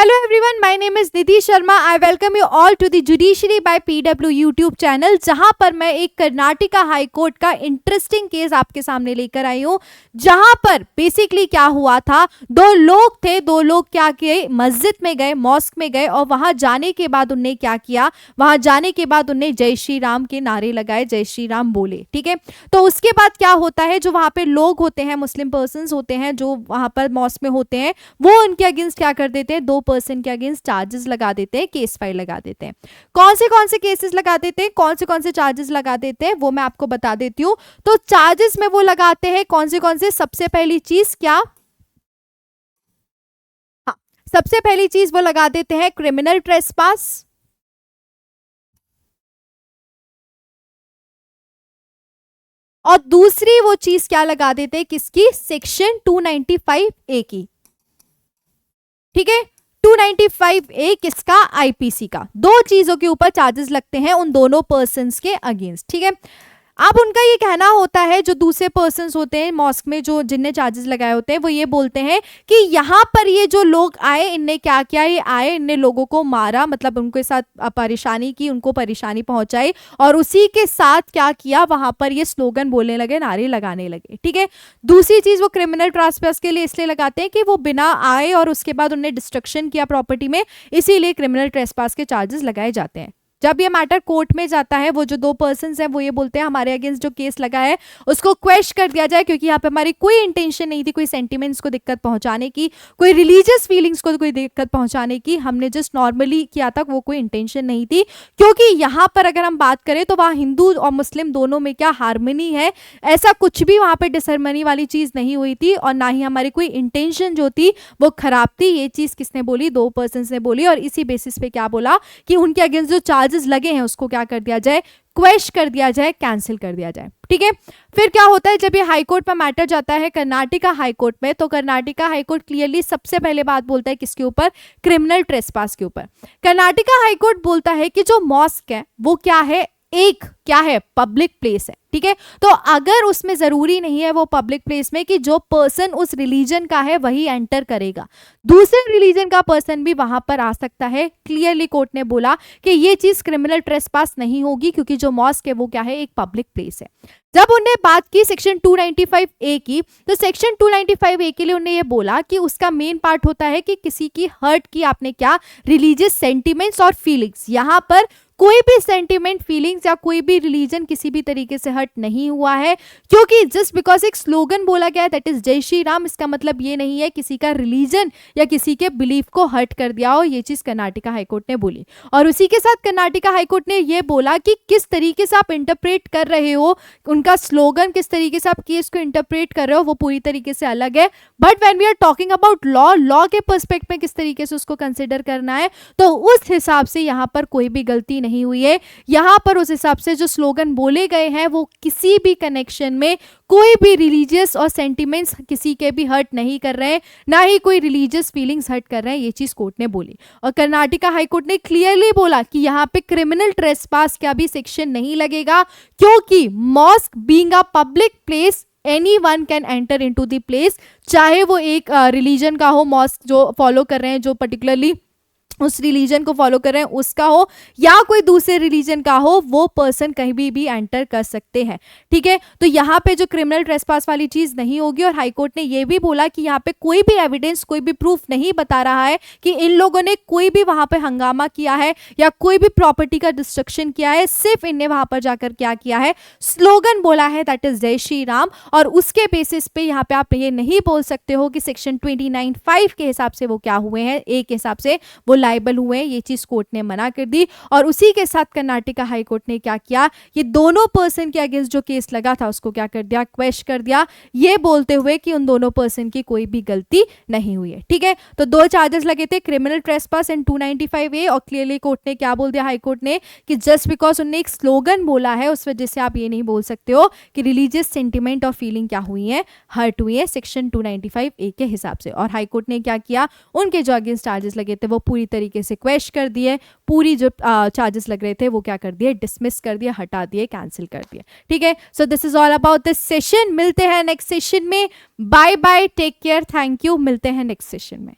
Hello everyone, my name is Nidhi Sharma. I welcome you all to the Judiciary by PW YouTube channel, जहां पर मैं एक Karnataka high court का interesting case आपके सामने लेकर आई हूं. जहां पर बेसिकली क्या हुआ था, दो लोग क्या किए, मस्जिद में गए, मॉस्क में गए और वहां जाने के बाद उनने क्या किया, वहां जाने के बाद उनने जय श्री राम के नारे लगाए, जय श्री राम बोले. ठीक है, तो उसके बाद क्या होता है, जो वहां पे लोग होते हैं, मुस्लिम पर्सन होते हैं जो वहां पर मॉस्क में होते हैं, वो उनके अगेंस्ट क्या कर देते हैं, 2% के अगेंस्ट चार्जेस लगा देते हैं, केस फाइल लगा देते हैं. कौन से केसेस लगा देते हैं, कौन से चार्जेस लगा देते हैं, वो मैं आपको बता देती हूँ. तो चार्जेस में वो लगाते हैं कौन से, सबसे पहली चीज क्या, हाँ, सबसे पहली चीज वो लगा देते हैं क्रिमिनल ट्रेसपास. और दूसरी वो चीज क्या लगा देते हैं, किसकी, सेक्शन 295A की. ठीक है, 295A किसका, आईपीसी का. दो चीजों के ऊपर चार्जेस लगते हैं उन दोनों पर्सन्स के अगेंस्ट. ठीक है, अब उनका ये कहना होता है, जो दूसरे पर्सन्स होते हैं मॉस्क में, जो जिनने चार्जेस लगाए होते हैं, वो ये बोलते हैं कि यहाँ पर ये जो लोग आए, इनने क्या किया, ये आए, इनने लोगों को मारा, मतलब उनके साथ परेशानी की, उनको परेशानी पहुंचाई, और उसी के साथ क्या किया, वहां पर ये स्लोगन बोलने लगे, नारे लगाने लगे. ठीक है, दूसरी चीज वो क्रिमिनल ट्रेसपास के लिए इसलिए लगाते हैं कि वो बिना आए और उसके बाद उन्हें डिस्ट्रक्शन किया प्रॉपर्टी में, इसीलिए क्रिमिनल ट्रेसपास के चार्जेस लगाए जाते हैं. जब ये मैटर कोर्ट में जाता है, वो जो दो पर्सन्स हैं वो ये बोलते हैं हमारे अगेंस्ट जो केस लगा है उसको क्वेश्चन कर दिया जाए, क्योंकि यहाँ पे हमारी कोई इंटेंशन नहीं थी कोई सेंटिमेंट्स को दिक्कत पहुंचाने की, कोई रिलीजियस फीलिंग्स को कोई दिक्कत पहुंचाने की, हमने जस्ट नॉर्मली किया था, वो कोई इंटेंशन नहीं थी. क्योंकि यहाँ पर अगर हम बात करें तो वहाँ हिंदू और मुस्लिम दोनों में क्या हारमोनी है, ऐसा कुछ भी वहाँ पे डिसहारमनी वाली चीज नहीं हुई थी, और ना ही हमारी कोई इंटेंशन जो थी वो खराब थी. ये चीज किसने बोली, दो पर्सन ने बोली, और इसी बेसिस पे क्या बोला कि उनके अगेंस्ट जो चार्जेस लगे हैं उसको क्या कर दिया जाए, क्वेश्चन कर दिया जाए, कैंसिल कर दिया जाए. ठीक है, फिर क्या होता है, जब ये हाई कोर्ट पर मैटर जाता है कर्नाटका हाई कोर्ट में, तो कर्नाटका हाई कोर्ट क्लियरली सबसे पहले बात बोलता है किसके ऊपर, क्रिमिनल ट्रेसपास के ऊपर. कर्नाटका हाई कोर्ट बोलता है कि जो मॉस्क है वो क्या है, एक क्या है, पब्लिक प्लेस है. ठीक है, तो अगर उसमें जरूरी नहीं है वो पब्लिक प्लेस में कि जो पर्सन उस रिलीजन का है वही एंटर करेगा, दूसरे रिलीजन का पर्सन भी वहां पर आ सकता है. क्लियरली कोर्ट ने बोला कि ये चीज क्रिमिनल ट्रेसपास नहीं होगी, क्योंकि जो मॉस्क है वो क्या है, एक पब्लिक प्लेस है. जब उन्हें बात की सेक्शन 295A की, तो सेक्शन 295A के लिए उन्हें ये बोला कि उसका मेन पार्ट होता है कि किसी की हर्ट की आपने क्या, रिलीजियस सेंटिमेंट्स और फीलिंग्स. यहां पर कोई भी सेंटिमेंट, फीलिंग्स या कोई भी रिलीजन किसी भी तरीके से हर्ट नहीं हुआ है, क्योंकि जस्ट बिकॉज एक स्लोगन बोला गया है दैट इज जय श्री राम, इसका मतलब ये नहीं है किसी का रिलीजन या किसी के बिलीफ को हर्ट कर दिया हो. ये चीज कर्नाटका हाईकोर्ट ने बोली, और उसी के साथ कर्नाटका हाईकोर्ट ने ये बोला कि किस तरीके से आप इंटरप्रेट कर रहे हो उनका स्लोगन, किस तरीके से आप केस को इंटरप्रेट कर रहे हो, वो पूरी तरीके से अलग है. But when we are talking about law के पर्सपेक्ट में किस तरीके से उसको कंसिडर करना है, तो उस हिसाब से यहाँ पर कोई भी गलती नहीं हुई है. यहां पर उस हिसाब से जो स्लोगन बोले गए हैं वो किसी भी कनेक्शन में कोई भी रिलीजियस और सेंटिमेंट्स किसी के भी हर्ट नहीं कर रहे हैं, ना ही कोई रिलीजियस फीलिंग्स हर्ट कर रहे हैं. ये चीज कोर्ट ने बोली, और कर्नाटका हाईकोर्ट ने क्लियरली बोला कि यहाँ पे क्रिमिनल ट्रेसपास का भी सेक्शन नहीं लगेगा, क्योंकि mosque being a public place, anyone can enter into the place, चाहे वो एक रिलीजन का हो, मॉस्क जो फॉलो कर रहे हैं, जो पर्टिकुलरली उस रिलीजन को फॉलो कर रहे हैं उसका हो, या कोई दूसरे रिलीजन का हो, वो पर्सन कहीं भी एंटर कर सकते हैं. ठीक है, तो यहाँ पे जो क्रिमिनल ट्रेसपास वाली चीज नहीं होगी. और हाईकोर्ट ने ये भी बोला कि यहाँ पे कोई भी एविडेंस, कोई भी प्रूफ नहीं बता रहा है कि इन लोगों ने कोई भी वहां पे हंगामा किया है या कोई भी प्रॉपर्टी का डिस्ट्रक्शन किया है. सिर्फ इनने वहां पर जाकर क्या किया है, स्लोगन बोला है दैट इज जय श्री राम, और उसके बेसिस पे यहाँ पे आप ये नहीं बोल सकते हो कि सेक्शन 295 के हिसाब से वो क्या हुए हैं, एक हिसाब से वो लाइबल हुए हैं. ये चीज कोर्ट ने मना कर दी, और उसी के साथ कर्नाटका हाई कोर्ट ने क्या किया, ये दोनों पर्सन के अगेंस्ट जो केस लगा था उसको क्या कर दिया, क्वेश्चन कर दिया, ये बोलते हुए कि उन दोनों पर्सन की कोई भी गलती नहीं हुई है. ठीक है, तो दो चार्जेस लगे थे, क्रिमिनल ट्रेसपास एंड 295A, और क्लियरली कोर्ट ने क्या बोल दिया, हाई कोर्ट ने, कि जस्ट बिकॉज उन्होंने एक स्लोगन बोला है उस वजह से आप ये नहीं बोल सकते हो कि रिलीजियस सेंटिमेंट और फीलिंग क्या हुई है, हर्ट हुई है सेक्शन 295A के हिसाब से. और हाई कोर्ट ने क्या किया, उनके जो अगेंस्ट चार्जेस लगे थे वो पूरी तरीके से क्वेश्चन कर दिए, पूरी जो चार्जेस लग रहे थे वो क्या कर दिए, डिसमिस कर दिए, हटा दिए, कैंसिल कर दिए. ठीक है, so this is all about this session. मिलते हैं नेक्स्ट सेशन में. Bye bye, take care, thank you. मिलते हैं नेक्स्ट सेशन में.